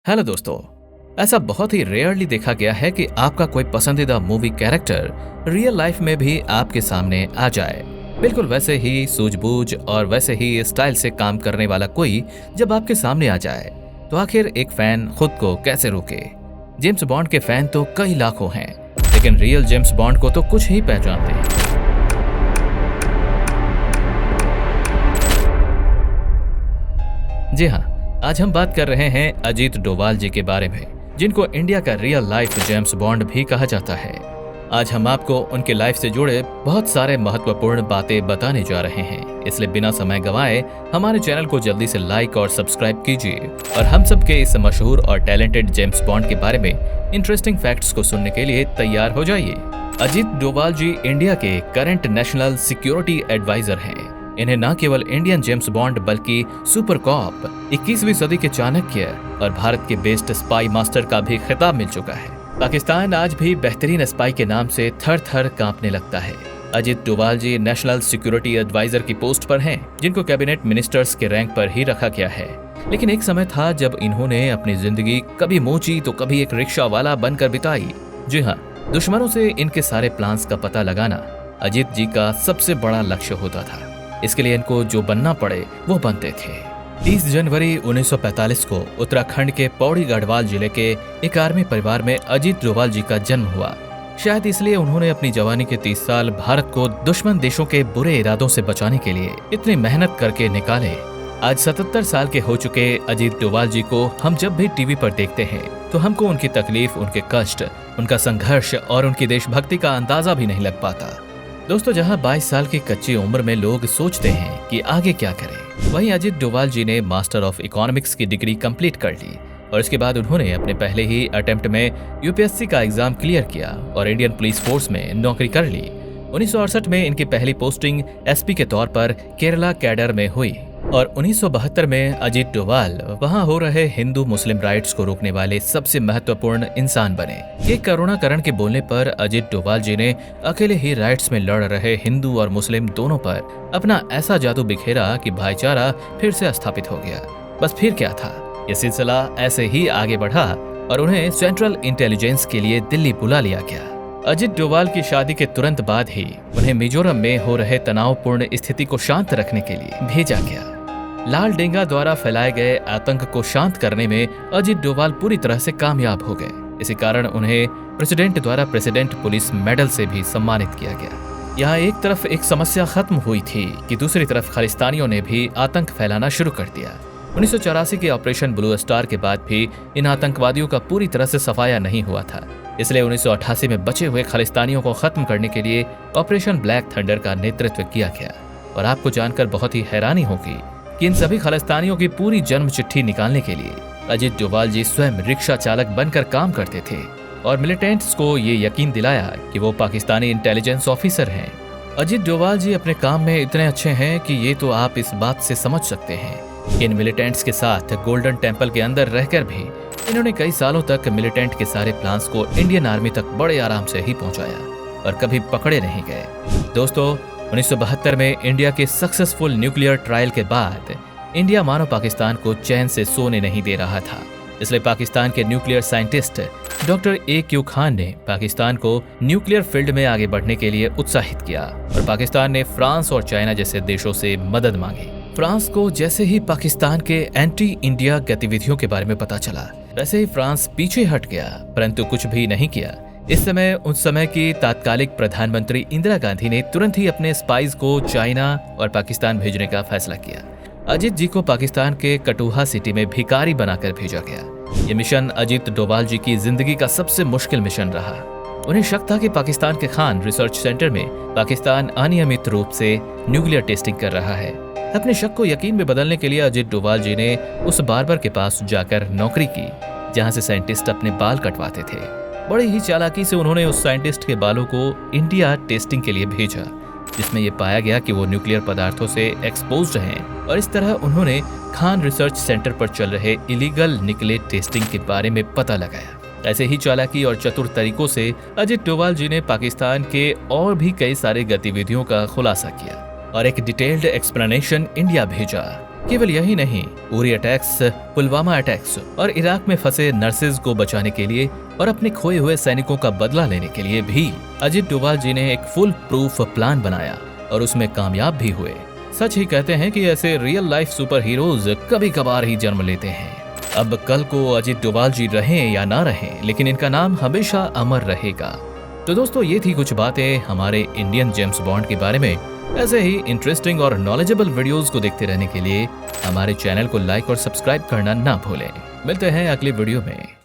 Hello दोस्तों। ऐसा बहुत ही रेयरली देखा गया है कि आपका कोई पसंदीदा मूवी कैरेक्टर रियल लाइफ में भी आपके सामने आ जाए। बिल्कुल वैसे ही सूझबूझ और वैसे ही स्टाइल से काम करने वाला कोई जब आपके सामने आ जाए तो आखिर एक फैन खुद को कैसे रोके। जेम्स बॉन्ड के फैन तो कई लाखों हैं, लेकिन रियल जेम्स बॉन्ड को तो कुछ ही पहचानते हैं। जी हाँ, आज हम बात कर रहे हैं अजीत डोभाल जी के बारे में, जिनको इंडिया का रियल लाइफ जेम्स बॉन्ड भी कहा जाता है। आज हम आपको उनके लाइफ से जुड़े बहुत सारे महत्वपूर्ण बातें बताने जा रहे हैं, इसलिए बिना समय गंवाए हमारे चैनल को जल्दी से लाइक और सब्सक्राइब कीजिए और हम सबके इस मशहूर और टैलेंटेड जेम्स बॉन्ड के बारे में इंटरेस्टिंग फैक्ट्स को सुनने के लिए तैयार हो जाइए। अजीत डोभाल जी इंडिया के करंट नेशनल सिक्योरिटी एडवाइजर हैं। इन्हें न केवल इंडियन जेम्स बॉन्ड बल्कि सुपर कॉप, 21वीं सदी के चाणक्य और भारत के बेस्ट स्पाई मास्टर का भी खिताब मिल चुका है। पाकिस्तान आज भी बेहतरीन स्पाई के नाम से थर थर कांपने लगता है। अजीत डोभाल जी नेशनल सिक्योरिटी एडवाइजर की पोस्ट पर हैं, जिनको कैबिनेट मिनिस्टर्स के रैंक पर ही रखा गया है। लेकिन एक समय था जब इन्होंने अपनी जिंदगी कभी मोची तो कभी एक रिक्शा वाला बनकर बिताई। जी हाँ, दुश्मनों से इनके सारे प्लान्स का पता लगाना अजीत जी का सबसे बड़ा लक्ष्य होता था। इसके लिए इनको जो बनना पड़े वो बनते थे। 30 जनवरी 1945 को उत्तराखंड के पौड़ी गढ़वाल जिले के एक आर्मी परिवार में अजीत डोभाल जी का जन्म हुआ। शायद इसलिए उन्होंने अपनी जवानी के 30 साल भारत को दुश्मन देशों के बुरे इरादों से बचाने के लिए इतनी मेहनत करके निकाले। आज 77 साल के हो चुके अजीत डोभाल जी को हम जब भी टीवी पर देखते हैं तो हमको उनकी तकलीफ, उनके कष्ट, उनका संघर्ष और उनकी देशभक्ति का अंदाजा भी नहीं लग पाता। दोस्तों, जहां 22 साल की कच्ची उम्र में लोग सोचते हैं कि आगे क्या करें, वहीं अजीत डोभाल जी ने मास्टर ऑफ इकोनॉमिक्स की डिग्री कंप्लीट कर ली और इसके बाद उन्होंने अपने पहले ही अटेम्प्ट में यूपीएससी का एग्जाम क्लियर किया और इंडियन पुलिस फोर्स में नौकरी कर ली। 1968 में इनकी पहली पोस्टिंग एसपी के तौर पर केरला कैडर में हुई और 1972 में अजीत डोभाल वहां हो रहे हिंदू मुस्लिम राइट्स को रोकने वाले सबसे महत्वपूर्ण इंसान बने। ये करुणाकरण के बोलने पर अजीत डोभाल जी ने अकेले ही राइट्स में लड़ रहे हिंदू और मुस्लिम दोनों पर अपना ऐसा जादू बिखेरा कि भाईचारा फिर से स्थापित हो गया। बस फिर क्या था, ये सिलसिला ऐसे ही आगे बढ़ा और उन्हें सेंट्रल इंटेलिजेंस के लिए दिल्ली बुला लिया गया। अजीत डोभाल की शादी के तुरंत बाद ही उन्हें मिजोरम में हो रहे तनावपूर्ण स्थिति को शांत रखने के लिए भेजा गया। लाल डेंगा द्वारा फैलाए गए आतंक को शांत करने में अजीत डोभाल पूरी तरह से कामयाब हो गए। इसी कारण उन्हें प्रेसिडेंट द्वारा प्रेसिडेंट पुलिस मेडल से भी सम्मानित किया गया। यहाँ एक तरफ एक समस्या खत्म हुई थी कि दूसरी तरफ खालिस्तानियों ने भी आतंक फैलाना शुरू कर दिया। 1984 के ऑपरेशन ब्लू स्टार के बाद भी इन आतंकवादियों का पूरी तरह से सफाया नहीं हुआ था। इसलिए 1988 में बचे हुए खालिस्तानियों को खत्म करने के लिए ऑपरेशन ब्लैक थंडर का नेतृत्व किया गया। और आपको जानकर बहुत ही हैरानी होगी कि इन सभी खालिस्तानियों की पूरी जन्म चिट्ठी निकालने के लिए अजीत डोभाल जी स्वयं रिक्शा चालक बनकर काम करते थे और मिलिटेंट्स को ये यकीन दिलाया कि वो पाकिस्तानी इंटेलिजेंस ऑफिसर हैं। अजीत डोभाल जी अपने काम में इतने अच्छे हैं कि ये तो आप इस बात से समझ सकते हैं। इन मिलिटेंट्स के साथ गोल्डन टेम्पल के अंदर रहकर भी इन्होंने कई सालों तक मिलिटेंट के सारे प्लान्स को इंडियन आर्मी तक बड़े आराम से ही पहुंचाया और कभी पकड़े नहीं गए। दोस्तों, 1972 में इंडिया के सक्सेसफुल न्यूक्लियर ट्रायल के बाद इंडिया मानो पाकिस्तान को चैन से सोने नहीं दे रहा था। इसलिए पाकिस्तान के nuclear scientist doctor AQ Khan ने पाकिस्तान को न्यूक्लियर फील्ड में आगे बढ़ने के लिए उत्साहित किया और पाकिस्तान ने फ्रांस और चाइना जैसे देशों से मदद मांगी। फ्रांस को जैसे ही पाकिस्तान के एंटी इंडिया गतिविधियों के बारे में पता चला, वैसे ही फ्रांस पीछे हट गया, परंतु कुछ भी नहीं किया। इस समय उस समय की तात्कालिक प्रधानमंत्री इंदिरा गांधी ने तुरंत ही अपने स्पाइस को चाइना और पाकिस्तान भेजने का फैसला किया। अजीत जी को पाकिस्तान के कठुआ सिटी में भिखारी बनाकर भेजा गया। ये मिशन अजीत डोभाल जी की जिंदगी का सबसे मुश्किल मिशन रहा। उन्हें शक था कि पाकिस्तान के खान रिसर्च सेंटर में पाकिस्तान अनियमित रूप से न्यूक्लियर टेस्टिंग कर रहा है। अपने शक को यकीन में बदलने के लिए अजीत डोभाल जी ने उस बार्बर के पास जाकर नौकरी की जहां से साइंटिस्ट अपने बाल कटवाते थे। बड़ी ही चालाकी से उन्होंने उस साइंटिस्ट के बालों को इंडिया टेस्टिंग के लिए भेजा, जिसमें यह पाया गया कि वो न्यूक्लियर पदार्थों से एक्सपोज्ड हैं और इस तरह उन्होंने खान रिसर्च सेंटर पर चल रहे इलीगल निकले टेस्टिंग के बारे में पता लगाया। ऐसे ही चालाकी और चतुर तरीकों से अजीत डोभाल जी ने पाकिस्तान के और भी कई सारे गतिविधियों का खुलासा किया और एक डिटेल्ड एक्सप्लेनेशन इंडिया भेजा केवल यही नहीं, उरी अटैक्स, पुलवामा अटैक्स और इराक में फंसे नर्सेज को बचाने के लिए और अपने खोए हुए सैनिकों का बदला लेने के लिए भी अजीत डोभाल जी ने एक फुल प्रूफ प्लान बनाया और उसमें कामयाब भी हुए। सच ही कहते हैं कि ऐसे रियल लाइफ सुपर हीरोज कभी कभार ही जन्म लेते हैं। अब कल को अजीत डोभाल जी रहें या ना रहें, लेकिन इनका नाम हमेशा अमर रहेगा। तो दोस्तों, ये थी कुछ बातें हमारे इंडियन जेम्स बॉन्ड के बारे में। ऐसे ही इंटरेस्टिंग और नॉलेजेबल वीडियोस को देखते रहने के लिए हमारे चैनल को लाइक और सब्सक्राइब करना ना भूलें। मिलते हैं अगली वीडियो में।